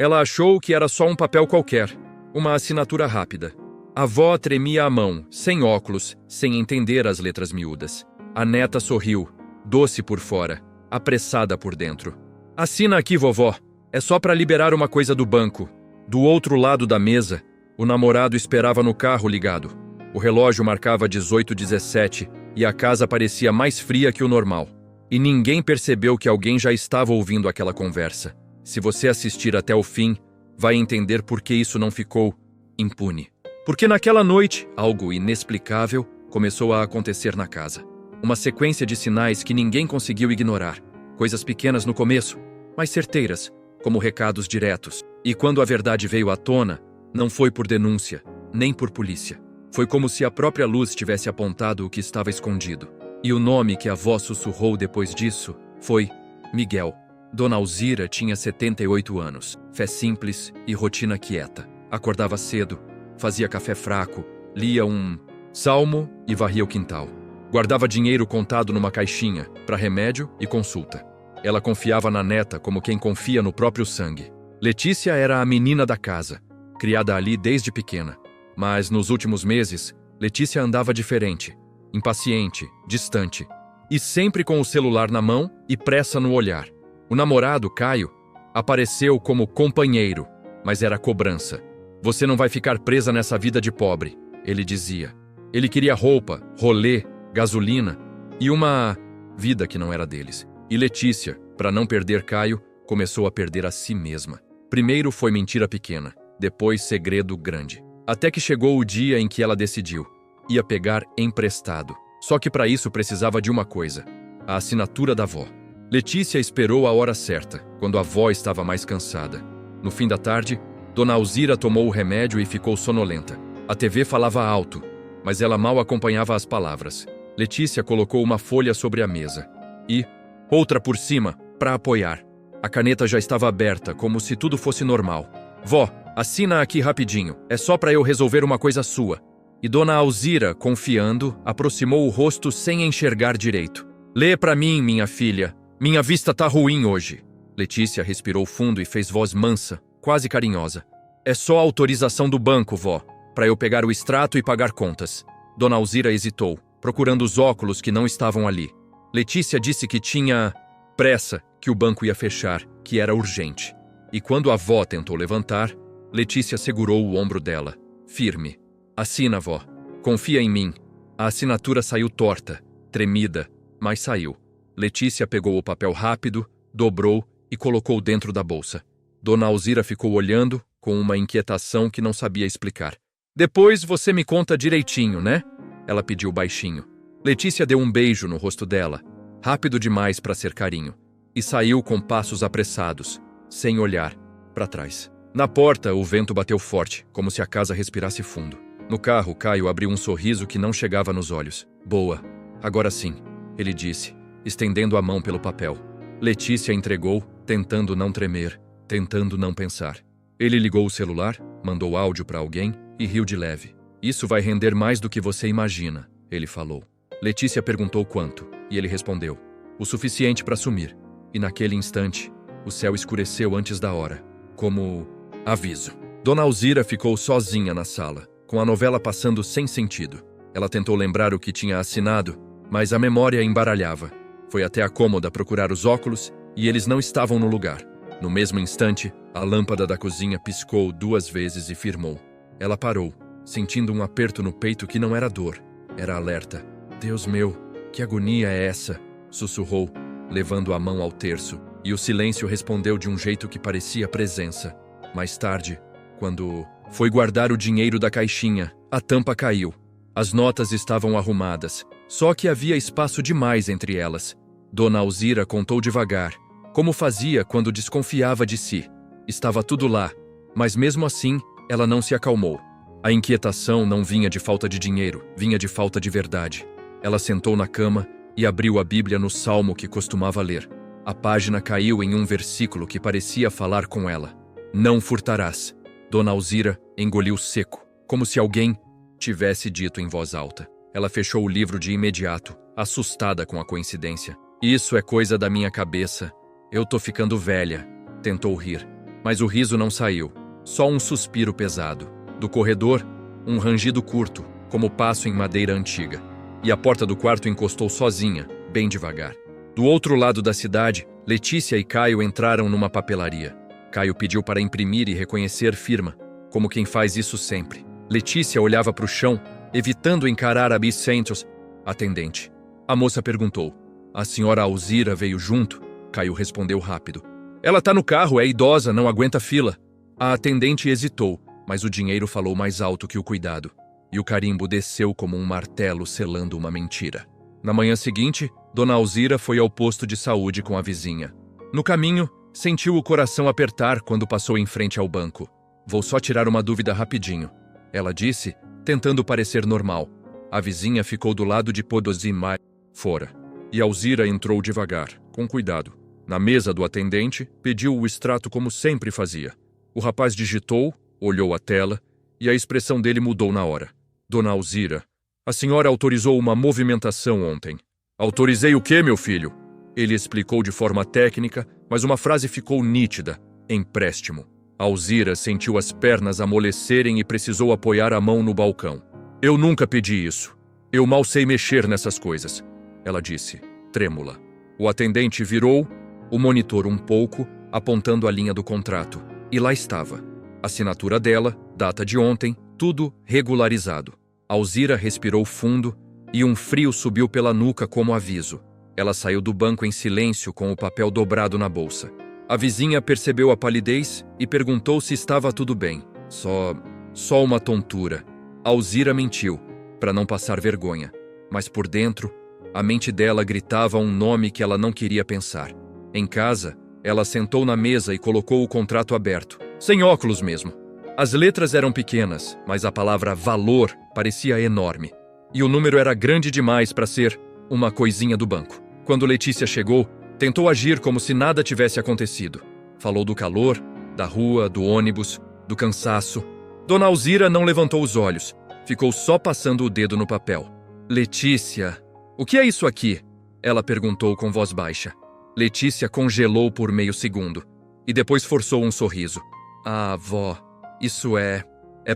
Ela achou que era só um papel qualquer, uma assinatura rápida. A avó tremia a mão, sem óculos, sem entender as letras miúdas. A neta sorriu, doce por fora, apressada por dentro. Assina aqui, vovó. É só para liberar uma coisa do banco. Do outro lado da mesa, o namorado esperava no carro ligado. O relógio marcava 18h17 e a casa parecia mais fria que o normal. E ninguém percebeu que alguém já estava ouvindo aquela conversa. Se você assistir até o fim, vai entender por que isso não ficou impune. Porque naquela noite, algo inexplicável começou a acontecer na casa. Uma sequência de sinais que ninguém conseguiu ignorar. Coisas pequenas no começo, mas certeiras, como recados diretos. E quando a verdade veio à tona, não foi por denúncia, nem por polícia. Foi como se a própria luz tivesse apontado o que estava escondido. E o nome que a avó sussurrou depois disso foi Miguel. Dona Alzira tinha 78 anos, fé simples e rotina quieta. Acordava cedo, fazia café fraco, lia um salmo e varria o quintal. Guardava dinheiro contado numa caixinha para remédio e consulta. Ela confiava na neta como quem confia no próprio sangue. Letícia era a menina da casa, criada ali desde pequena. Mas nos últimos meses, Letícia andava diferente, impaciente, distante, e sempre com o celular na mão e pressa no olhar. O namorado, Caio, apareceu como companheiro, mas era cobrança. Você não vai ficar presa nessa vida de pobre, ele dizia. Ele queria roupa, rolê, gasolina e uma vida que não era deles. E Letícia, para não perder Caio, começou a perder a si mesma. Primeiro foi mentira pequena, depois segredo grande. Até que chegou o dia em que ela decidiu. Ia pegar emprestado. Só que para isso precisava de uma coisa: a assinatura da avó. Letícia esperou a hora certa, quando a avó estava mais cansada. No fim da tarde, Dona Alzira tomou o remédio e ficou sonolenta. A TV falava alto, mas ela mal acompanhava as palavras. Letícia colocou uma folha sobre a mesa e outra por cima, para apoiar. A caneta já estava aberta, como se tudo fosse normal. Vó, assina aqui rapidinho, é só para eu resolver uma coisa sua. E Dona Alzira, confiando, aproximou o rosto sem enxergar direito. Lê para mim, minha filha. Minha vista tá ruim hoje. Letícia respirou fundo e fez voz mansa, quase carinhosa. É só a autorização do banco, vó, para eu pegar o extrato e pagar contas. Dona Alzira hesitou, procurando os óculos que não estavam ali. Letícia disse que tinha pressa, que o banco ia fechar, que era urgente. E quando a avó tentou levantar, Letícia segurou o ombro dela, firme. Assina, vó. Confia em mim. A assinatura saiu torta, tremida, mas saiu. Letícia pegou o papel rápido, dobrou e colocou dentro da bolsa. Dona Alzira ficou olhando, com uma inquietação que não sabia explicar. Depois você me conta direitinho, né? Ela pediu baixinho. Letícia deu um beijo no rosto dela, rápido demais para ser carinho, e saiu com passos apressados, sem olhar para trás. Na porta, o vento bateu forte, como se a casa respirasse fundo. No carro, Caio abriu um sorriso que não chegava nos olhos. Boa, agora sim, ele disse, estendendo a mão pelo papel. Letícia entregou, tentando não tremer, tentando não pensar. Ele ligou o celular, mandou áudio para alguém e riu de leve. Isso vai render mais do que você imagina, ele falou. Letícia perguntou quanto, e ele respondeu. O suficiente para sumir. E naquele instante, o céu escureceu antes da hora, como aviso. Dona Alzira ficou sozinha na sala, com a novela passando sem sentido. Ela tentou lembrar o que tinha assinado, mas a memória embaralhava. Foi até a cômoda procurar os óculos e eles não estavam no lugar. No mesmo instante, a lâmpada da cozinha piscou 2 vezes e firmou. Ela parou, sentindo um aperto no peito que não era dor, era alerta. Deus meu, que agonia é essa? Sussurrou, levando a mão ao terço, e o silêncio respondeu de um jeito que parecia presença. Mais tarde, quando foi guardar o dinheiro da caixinha, a tampa caiu. As notas estavam arrumadas, só que havia espaço demais entre elas. Dona Alzira contou devagar, como fazia quando desconfiava de si. Estava tudo lá, mas mesmo assim, ela não se acalmou. A inquietação não vinha de falta de dinheiro, vinha de falta de verdade. Ela sentou na cama e abriu a Bíblia no salmo que costumava ler. A página caiu em um versículo que parecia falar com ela. Não furtarás. Dona Alzira engoliu seco, como se alguém tivesse dito em voz alta. Ela fechou o livro de imediato, assustada com a coincidência. Isso é coisa da minha cabeça. Eu tô ficando velha. Tentou rir. Mas o riso não saiu, só um suspiro pesado. Do corredor, um rangido curto, como passo em madeira antiga. E a porta do quarto encostou sozinha, bem devagar. Do outro lado da cidade, Letícia e Caio entraram numa papelaria. Caio pediu para imprimir e reconhecer firma, como quem faz isso sempre. Letícia olhava para o chão, evitando encarar a Miss Santos, atendente. A moça perguntou: "A senhora Alzira veio junto?" Caio respondeu rápido: "Ela tá no carro, é idosa, não aguenta fila." A atendente hesitou, mas o dinheiro falou mais alto que o cuidado. E o carimbo desceu como um martelo selando uma mentira. Na manhã seguinte, Dona Alzira foi ao posto de saúde com a vizinha. No caminho, sentiu o coração apertar quando passou em frente ao banco. "Vou só tirar uma dúvida rapidinho," ela disse, tentando parecer normal. A vizinha ficou do lado de Podosima fora. E Alzira entrou devagar, com cuidado. Na mesa do atendente, pediu o extrato como sempre fazia. O rapaz digitou, olhou a tela, e a expressão dele mudou na hora. "Dona Alzira, a senhora autorizou uma movimentação ontem." "Autorizei o quê, meu filho?" Ele explicou de forma técnica, mas uma frase ficou nítida: empréstimo. Alzira sentiu as pernas amolecerem e precisou apoiar a mão no balcão. "Eu nunca pedi isso. Eu mal sei mexer nessas coisas," ela disse, trêmula. O atendente virou o monitor um pouco, apontando a linha do contrato. E lá estava. Assinatura dela, data de ontem, tudo regularizado. Alzira respirou fundo e um frio subiu pela nuca como aviso. Ela saiu do banco em silêncio com o papel dobrado na bolsa. A vizinha percebeu a palidez e perguntou se estava tudo bem. Só uma tontura." Alzira mentiu, para não passar vergonha. Mas por dentro, a mente dela gritava um nome que ela não queria pensar. Em casa, ela sentou na mesa e colocou o contrato aberto. Sem óculos mesmo. As letras eram pequenas, mas a palavra valor parecia enorme. E o número era grande demais para ser uma coisinha do banco. Quando Letícia chegou, tentou agir como se nada tivesse acontecido. Falou do calor, da rua, do ônibus, do cansaço. Dona Alzira não levantou os olhos. Ficou só passando o dedo no papel. "Letícia, o que é isso aqui?" ela perguntou com voz baixa. Letícia congelou por meio segundo. E depois forçou um sorriso. "Ah, vó, isso é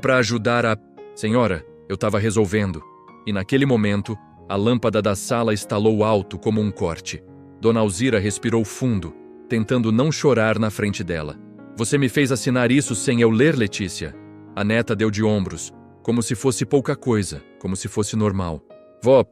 para ajudar a..." "Senhora, eu estava resolvendo." E naquele momento, a lâmpada da sala estalou alto como um corte. Dona Alzira respirou fundo, tentando não chorar na frente dela. "Você me fez assinar isso sem eu ler, Letícia?" A neta deu de ombros, como se fosse pouca coisa, como se fosse normal. "Vó,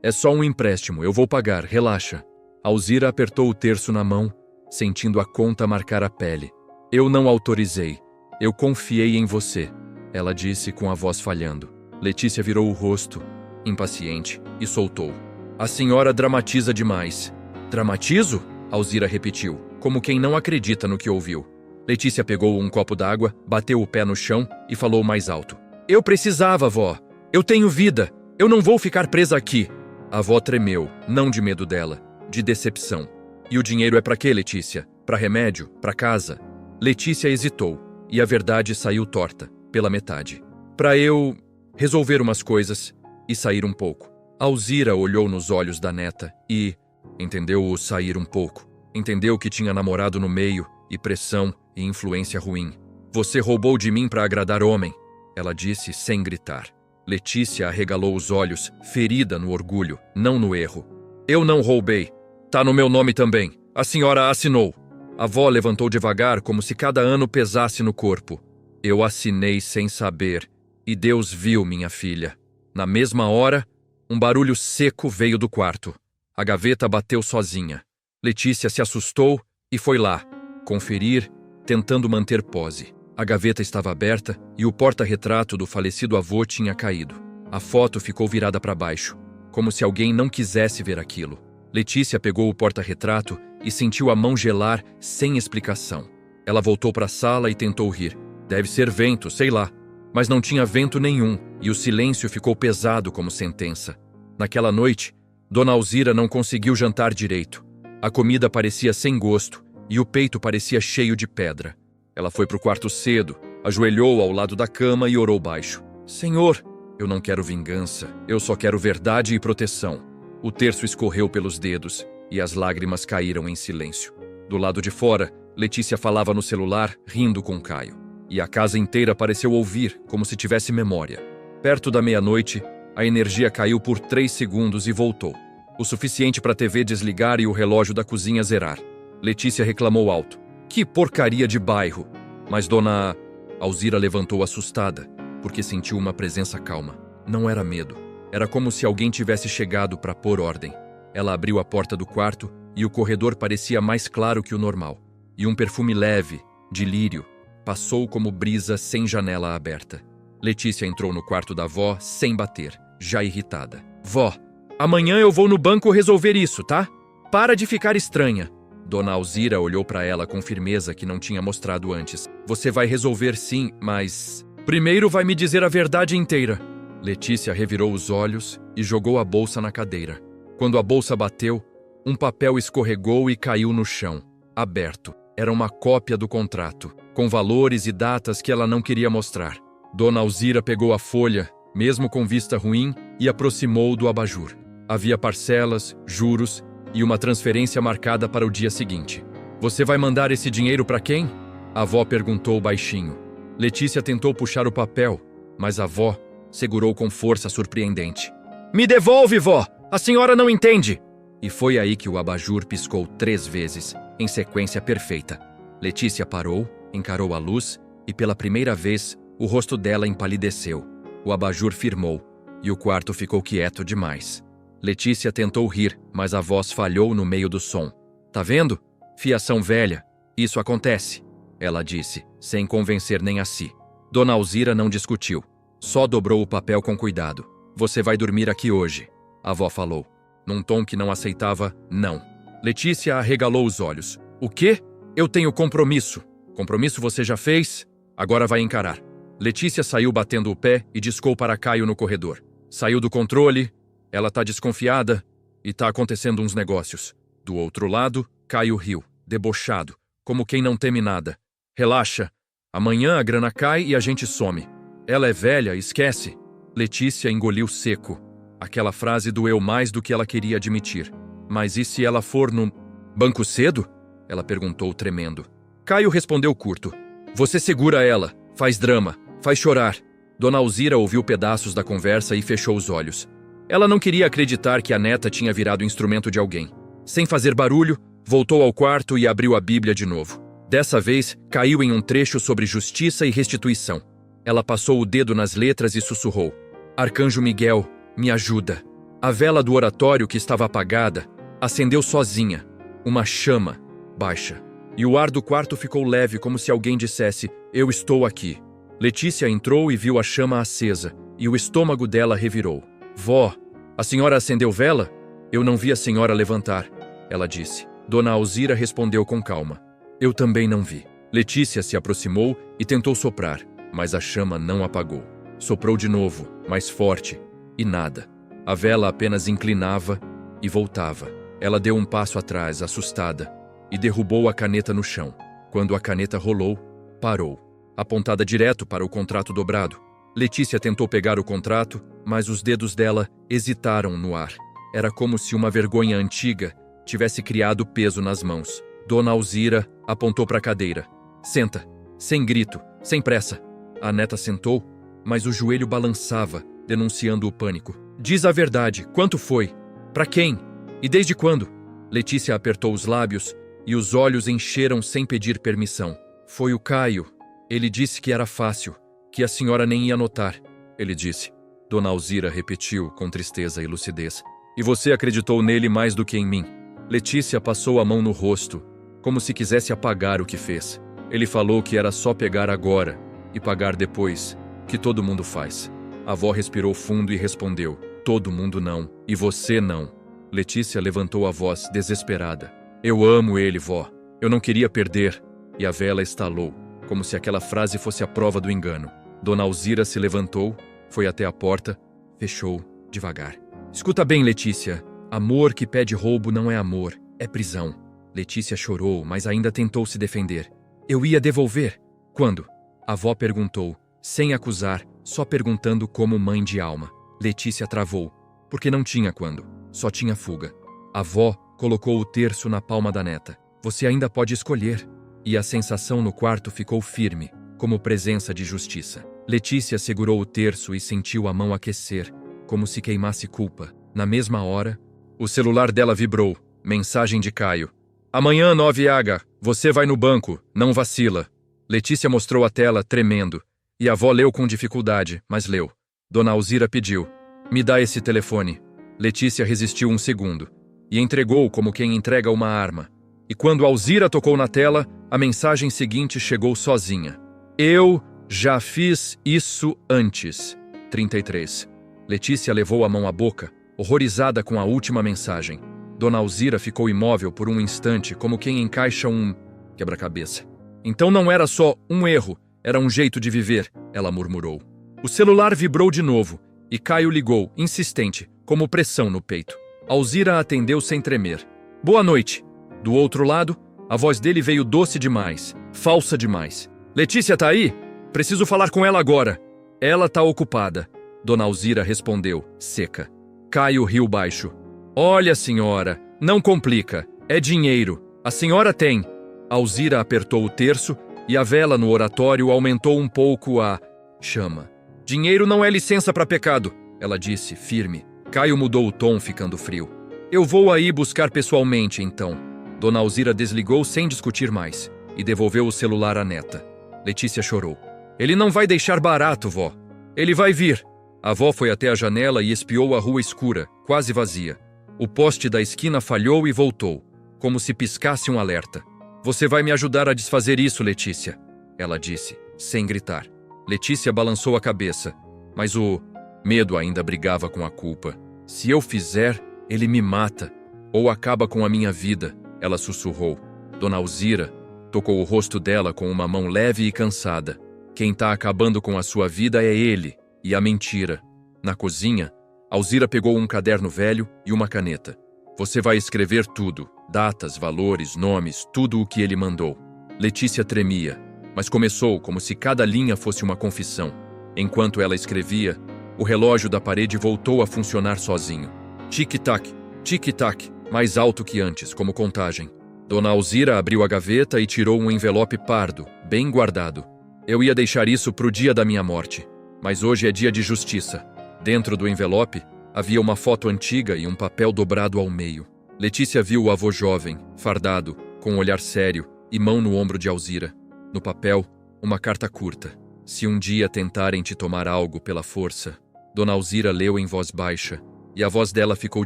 é só um empréstimo, eu vou pagar, relaxa." Alzira apertou o terço na mão, sentindo a conta marcar a pele. "Eu não autorizei. Eu confiei em você," ela disse com a voz falhando. Letícia virou o rosto, impaciente, e soltou. "A senhora dramatiza demais." "Dramatizo?" Alzira repetiu, como quem não acredita no que ouviu. Letícia pegou um copo d'água, bateu o pé no chão e falou mais alto. "Eu precisava, vó. Eu tenho vida. Eu não vou ficar presa aqui." A avó tremeu, não de medo dela, de decepção. "E o dinheiro é para quê, Letícia? Para remédio? Para casa?" Letícia hesitou, e a verdade saiu torta, pela metade. "Para eu resolver umas coisas e sair um pouco." Alzira olhou nos olhos da neta e entendeu o sair um pouco. Entendeu que tinha namorado no meio, e pressão e influência ruim. "Você roubou de mim para agradar homem," ela disse sem gritar. Letícia arregalou os olhos, ferida no orgulho, não no erro. "Eu não roubei. Tá no meu nome também. A senhora assinou." A avó levantou devagar, como se cada ano pesasse no corpo. "Eu assinei sem saber, e Deus viu, minha filha." Na mesma hora, um barulho seco veio do quarto. A gaveta bateu sozinha. Letícia se assustou e foi lá, conferir, tentando manter pose. A gaveta estava aberta e o porta-retrato do falecido avô tinha caído. A foto ficou virada para baixo, como se alguém não quisesse ver aquilo. Letícia pegou o porta-retrato e sentiu a mão gelar sem explicação. Ela voltou para a sala e tentou rir. Deve ser vento, sei lá. Mas não tinha vento nenhum e o silêncio ficou pesado como sentença. Naquela noite, Dona Alzira não conseguiu jantar direito. A comida parecia sem gosto e o peito parecia cheio de pedra. Ela foi para o quarto cedo, ajoelhou ao lado da cama e orou baixo. "Senhor, eu não quero vingança, eu só quero verdade e proteção." O terço escorreu pelos dedos e as lágrimas caíram em silêncio. Do lado de fora, Letícia falava no celular, rindo com Caio. E a casa inteira pareceu ouvir, como se tivesse memória. Perto da meia-noite, a energia caiu por 3 segundos e voltou. O suficiente para a TV desligar e o relógio da cozinha zerar. Letícia reclamou alto. Que porcaria de bairro! Mas Dona Alzira levantou assustada, porque sentiu uma presença calma. Não era medo. Era como se alguém tivesse chegado para pôr ordem. Ela abriu a porta do quarto e o corredor parecia mais claro que o normal. E um perfume leve, de lírio, passou como brisa sem janela aberta. Letícia entrou no quarto da avó sem bater, já irritada. Vó, amanhã eu vou no banco resolver isso, tá? Para de ficar estranha. Dona Alzira olhou para ela com firmeza que não tinha mostrado antes. Você vai resolver sim, mas... primeiro vai me dizer a verdade inteira. Letícia revirou os olhos e jogou a bolsa na cadeira. Quando a bolsa bateu, um papel escorregou e caiu no chão, aberto. Era uma cópia do contrato, com valores e datas que ela não queria mostrar. Dona Alzira pegou a folha, mesmo com vista ruim, e aproximou do abajur. Havia parcelas, juros e uma transferência marcada para o dia seguinte. Você vai mandar esse dinheiro para quem? A avó perguntou baixinho. Letícia tentou puxar o papel, mas a avó segurou com força surpreendente. Me devolve, vó! A senhora não entende! E foi aí que o abajur piscou 3 vezes, em sequência perfeita. Letícia parou, encarou a luz e, pela primeira vez, o rosto dela empalideceu. O abajur firmou e o quarto ficou quieto demais. Letícia tentou rir, mas a voz falhou no meio do som. Tá vendo? Fiação velha. Isso acontece, ela disse, sem convencer nem a si. Dona Alzira não discutiu. Só dobrou o papel com cuidado. Você vai dormir aqui hoje, a avó falou, num tom que não aceitava não. Letícia arregalou os olhos. O quê? Eu tenho compromisso. Compromisso você já fez? Agora vai encarar. Letícia saiu batendo o pé e discou para Caio no corredor. Saiu do controle, ela tá desconfiada e tá acontecendo uns negócios. Do outro lado, Caio riu, debochado, como quem não teme nada. Relaxa, amanhã a grana cai e a gente some. Ela é velha, esquece. Letícia engoliu seco. Aquela frase doeu mais do que ela queria admitir. Mas e se ela for no banco cedo? Ela perguntou tremendo. Caio respondeu curto. Você segura ela, faz drama, faz chorar. Dona Alzira ouviu pedaços da conversa e fechou os olhos. Ela não queria acreditar que a neta tinha virado instrumento de alguém. Sem fazer barulho, voltou ao quarto e abriu a Bíblia de novo. Dessa vez, caiu em um trecho sobre justiça e restituição. Ela passou o dedo nas letras e sussurrou. Arcanjo Miguel, me ajuda. A vela do oratório, que estava apagada, acendeu sozinha, uma chama baixa. E o ar do quarto ficou leve, como se alguém dissesse, eu estou aqui. Letícia entrou e viu a chama acesa, e o estômago dela revirou. Vó, a senhora acendeu vela? Eu não vi a senhora levantar, ela disse. Dona Alzira respondeu com calma. Eu também não vi. Letícia se aproximou e tentou soprar, mas a chama não apagou. Soprou de novo, mais forte, e nada. A vela apenas inclinava e voltava. Ela deu um passo atrás, assustada, e derrubou a caneta no chão. Quando a caneta rolou, parou, apontada direto para o contrato dobrado. Letícia tentou pegar o contrato, mas os dedos dela hesitaram no ar. Era como se uma vergonha antiga tivesse criado peso nas mãos. Dona Alzira apontou para a cadeira. Senta, sem grito, sem pressa. A neta sentou, mas o joelho balançava, denunciando o pânico. Diz a verdade, quanto foi? Para quem? E desde quando? Letícia apertou os lábios e os olhos encheram sem pedir permissão. Foi o Caio. Ele disse que era fácil, que a senhora nem ia notar. Ele disse. Dona Alzira repetiu com tristeza e lucidez. E você acreditou nele mais do que em mim. Letícia passou a mão no rosto, como se quisesse apagar o que fez. Ele falou que era só pegar agora e pagar depois, que todo mundo faz. A avó respirou fundo e respondeu. Todo mundo não, e você não. Letícia levantou a voz, desesperada. Eu amo ele, vó. Eu não queria perder. E a vela estalou, como se aquela frase fosse a prova do engano. Dona Alzira se levantou, foi até a porta, fechou, devagar. Escuta bem, Letícia. Amor que pede roubo não é amor, é prisão. Letícia chorou, mas ainda tentou se defender. Eu ia devolver. Quando? A avó perguntou, sem acusar, só perguntando como mãe de alma. Letícia travou, porque não tinha quando, só tinha fuga. A avó colocou o terço na palma da neta. Você ainda pode escolher. e a sensação no quarto ficou firme, como presença de justiça. Letícia segurou o terço e sentiu a mão aquecer, como se queimasse culpa. Na mesma hora, o celular dela vibrou. Mensagem de Caio. Amanhã, 9h, você vai no banco, não vacila. Letícia mostrou a tela, tremendo, e a avó leu com dificuldade, mas leu. Dona Alzira pediu. Me dá esse telefone. Letícia resistiu um segundo, e entregou como quem entrega uma arma. E quando Alzira tocou na tela, a mensagem seguinte chegou sozinha. Eu já fiz isso antes. 33. Letícia levou a mão à boca, horrorizada com a última mensagem. Dona Alzira ficou imóvel por um instante, como quem encaixa um quebra-cabeça. Então não era só um erro, era um jeito de viver, ela murmurou. O celular vibrou de novo, e Caio ligou, insistente, como pressão no peito. Alzira atendeu sem tremer. Boa noite. Do outro lado, a voz dele veio doce demais, falsa demais. Letícia tá aí? Preciso falar com ela agora. Ela tá ocupada. Dona Alzira respondeu, seca. Caio riu baixo. Olha, senhora, não complica. É dinheiro. A senhora tem. Alzira apertou o terço e a vela no oratório aumentou um pouco a chama. Dinheiro não é licença para pecado, ela disse, firme. Caio mudou o tom, ficando frio. Eu vou aí buscar pessoalmente, então. Dona Alzira desligou sem discutir mais e devolveu o celular à neta. Letícia chorou. Ele não vai deixar barato, vó. Ele vai vir. A avó foi até a janela e espiou a rua escura, quase vazia. O poste da esquina falhou e voltou, como se piscasse um alerta. Você vai me ajudar a desfazer isso, Letícia, ela disse, sem gritar. Letícia balançou a cabeça, mas o medo ainda brigava com a culpa. Se eu fizer, ele me mata, ou acaba com a minha vida, ela sussurrou. Dona Alzira tocou o rosto dela com uma mão leve e cansada. Quem tá acabando com a sua vida é ele, e a mentira. Na cozinha, Alzira pegou um caderno velho e uma caneta. Você vai escrever tudo, datas, valores, nomes, tudo o que ele mandou. Letícia tremia, mas começou como se cada linha fosse uma confissão. Enquanto ela escrevia, o relógio da parede voltou a funcionar sozinho. Tic-tac, tic-tac, mais alto que antes, como contagem. Dona Alzira abriu a gaveta e tirou um envelope pardo, bem guardado. Eu ia deixar isso pro dia da minha morte, mas hoje é dia de justiça. Dentro do envelope, havia uma foto antiga e um papel dobrado ao meio. Letícia viu o avô jovem, fardado, com um olhar sério e mão no ombro de Alzira. No papel, uma carta curta. Se um dia tentarem te tomar algo pela força. Dona Alzira leu em voz baixa, e a voz dela ficou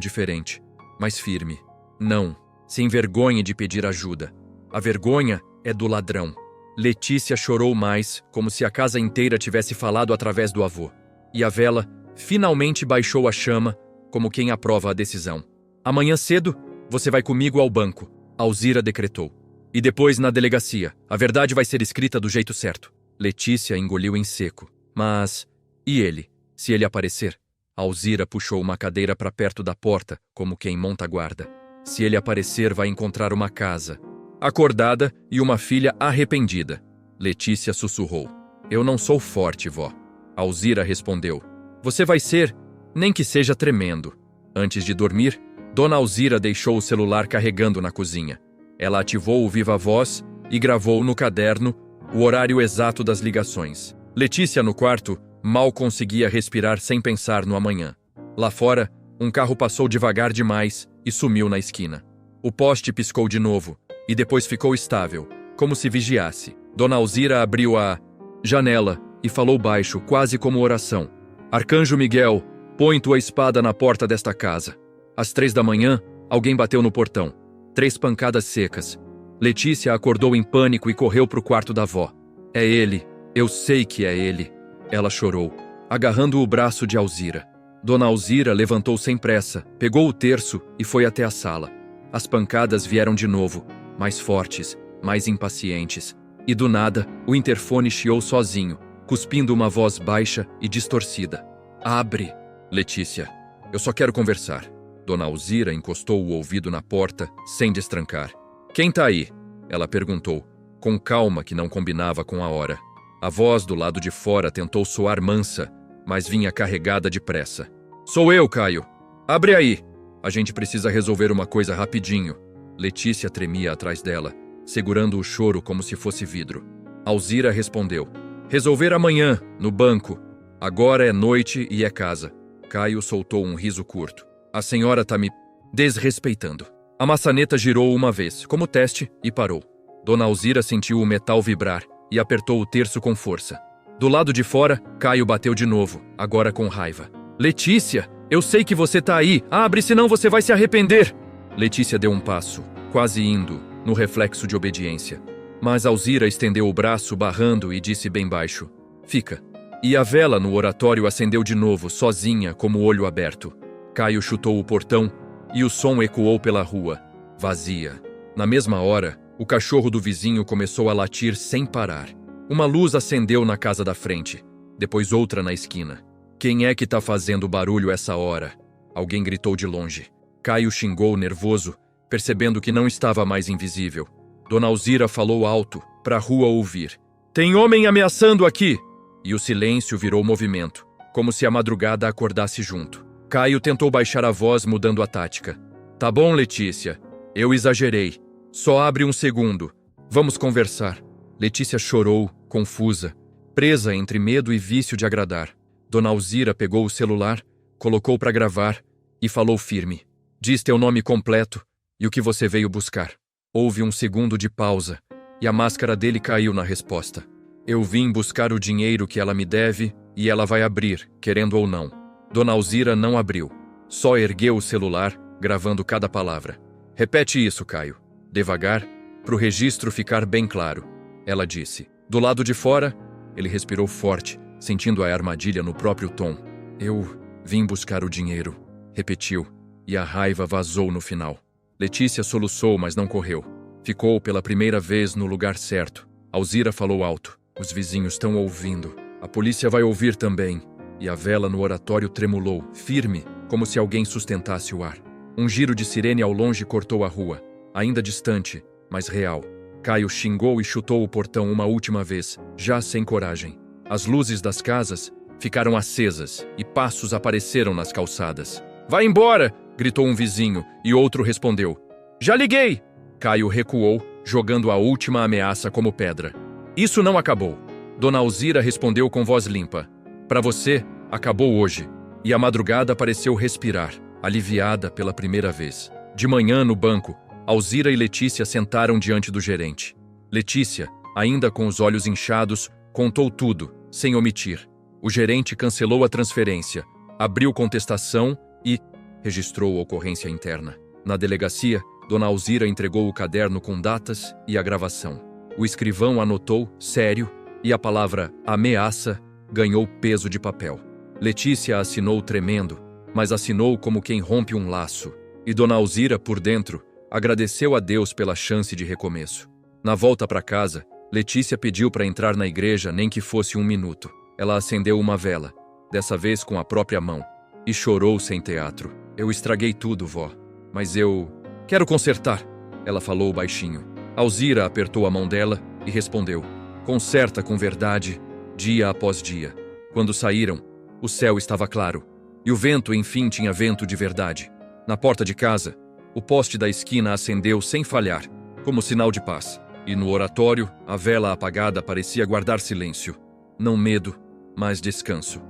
diferente, mais firme. Não, se envergonhe de pedir ajuda. A vergonha é do ladrão. Letícia chorou mais, como se a casa inteira tivesse falado através do avô. E a vela finalmente baixou a chama, como quem aprova a decisão. Amanhã cedo, você vai comigo ao banco, Alzira decretou. E depois na delegacia. A verdade vai ser escrita do jeito certo. Letícia engoliu em seco. Mas, e ele? Se ele aparecer? Alzira puxou uma cadeira para perto da porta, como quem monta guarda. Se ele aparecer, vai encontrar uma casa acordada e uma filha arrependida. Letícia sussurrou. Eu não sou forte, vó. Alzira respondeu. Você vai ser, nem que seja tremendo. Antes de dormir, Dona Alzira deixou o celular carregando na cozinha. Ela ativou o viva-voz e gravou no caderno o horário exato das ligações. Letícia, no quarto, mal conseguia respirar sem pensar no amanhã. Lá fora, um carro passou devagar demais e sumiu na esquina. O poste piscou de novo e depois ficou estável, como se vigiasse. Dona Alzira abriu a janela e falou baixo, quase como oração. Arcanjo Miguel, põe tua espada na porta desta casa. Às 3 da manhã, alguém bateu no portão. 3 pancadas secas. Letícia acordou em pânico e correu para o quarto da avó. É ele, eu sei que é ele. Ela chorou, agarrando o braço de Alzira. Dona Alzira levantou sem pressa, pegou o terço e foi até a sala. As pancadas vieram de novo, mais fortes, mais impacientes. E do nada, o interfone chiou sozinho, cuspindo uma voz baixa e distorcida. Abre, Letícia. Eu só quero conversar. Dona Alzira encostou o ouvido na porta, sem destrancar. Quem tá aí? Ela perguntou, com calma que não combinava com a hora. A voz do lado de fora tentou soar mansa, mas vinha carregada de pressa. Sou eu, Caio. Abre aí. A gente precisa resolver uma coisa rapidinho. Letícia tremia atrás dela, segurando o choro como se fosse vidro. Alzira respondeu: resolver amanhã, no banco. Agora é noite e é casa. Caio soltou um riso curto. A senhora tá me desrespeitando. A maçaneta girou uma vez, como teste, e parou. Dona Alzira sentiu o metal vibrar e apertou o terço com força. Do lado de fora, Caio bateu de novo, agora com raiva. Letícia, eu sei que você tá aí. Abre, senão você vai se arrepender. Letícia deu um passo, quase indo, no reflexo de obediência. Mas Alzira estendeu o braço, barrando, e disse bem baixo: fica. E a vela no oratório acendeu de novo, sozinha, como o olho aberto. Caio chutou o portão e o som ecoou pela rua, vazia. Na mesma hora, o cachorro do vizinho começou a latir sem parar. Uma luz acendeu na casa da frente, depois outra na esquina. Quem é que tá fazendo barulho essa hora? Alguém gritou de longe. Caio xingou, nervoso, percebendo que não estava mais invisível. Dona Alzira falou alto, pra rua ouvir: tem homem ameaçando aqui! E o silêncio virou movimento, como se a madrugada acordasse junto. Caio tentou baixar a voz, mudando a tática. Tá bom, Letícia. Eu exagerei. Só abre um segundo. Vamos conversar. Letícia chorou, confusa, presa entre medo e vício de agradar. Dona Alzira pegou o celular, colocou para gravar e falou firme: diz teu nome completo e o que você veio buscar. Houve um segundo de pausa e a máscara dele caiu na resposta. Eu vim buscar o dinheiro que ela me deve e ela vai abrir, querendo ou não. Dona Alzira não abriu. Só ergueu o celular, gravando cada palavra. Repete isso, Caio. Devagar, pro registro ficar bem claro. Ela disse. Do lado de fora, ele respirou forte, sentindo a armadilha no próprio tom. Eu vim buscar o dinheiro, repetiu, e a raiva vazou no final. Letícia soluçou, mas não correu. Ficou pela primeira vez no lugar certo. Alzira falou alto. Os vizinhos estão ouvindo. A polícia vai ouvir também. E a vela no oratório tremulou, firme, como se alguém sustentasse o ar. Um giro de sirene ao longe cortou a rua, ainda distante, mas real. Caio xingou e chutou o portão uma última vez, já sem coragem. As luzes das casas ficaram acesas e passos apareceram nas calçadas. Vai embora! Gritou um vizinho e outro respondeu. Já liguei! Caio recuou, jogando a última ameaça como pedra. Isso não acabou. Dona Alzira respondeu com voz limpa. Para você, acabou hoje. E a madrugada pareceu respirar, aliviada pela primeira vez. De manhã, no banco, Alzira e Letícia sentaram diante do gerente. Letícia, ainda com os olhos inchados, contou tudo, sem omitir. O gerente cancelou a transferência, abriu contestação e registrou ocorrência interna. Na delegacia, Dona Alzira entregou o caderno com datas e a gravação. O escrivão anotou, sério, e a palavra ameaça ganhou peso de papel. Letícia assinou tremendo, mas assinou como quem rompe um laço. E Dona Alzira, por dentro, agradeceu a Deus pela chance de recomeço. Na volta para casa, Letícia pediu para entrar na igreja nem que fosse 1 minuto. Ela acendeu uma vela, dessa vez com a própria mão, e chorou sem teatro. Eu estraguei tudo, vó, mas eu quero consertar, ela falou baixinho. Alzira apertou a mão dela e respondeu. Conserta com verdade, dia após dia. Quando saíram, o céu estava claro, e o vento, enfim, tinha vento de verdade. Na porta de casa, o poste da esquina acendeu sem falhar, como sinal de paz. E no oratório, a vela apagada parecia guardar silêncio. Não medo, mas descanso.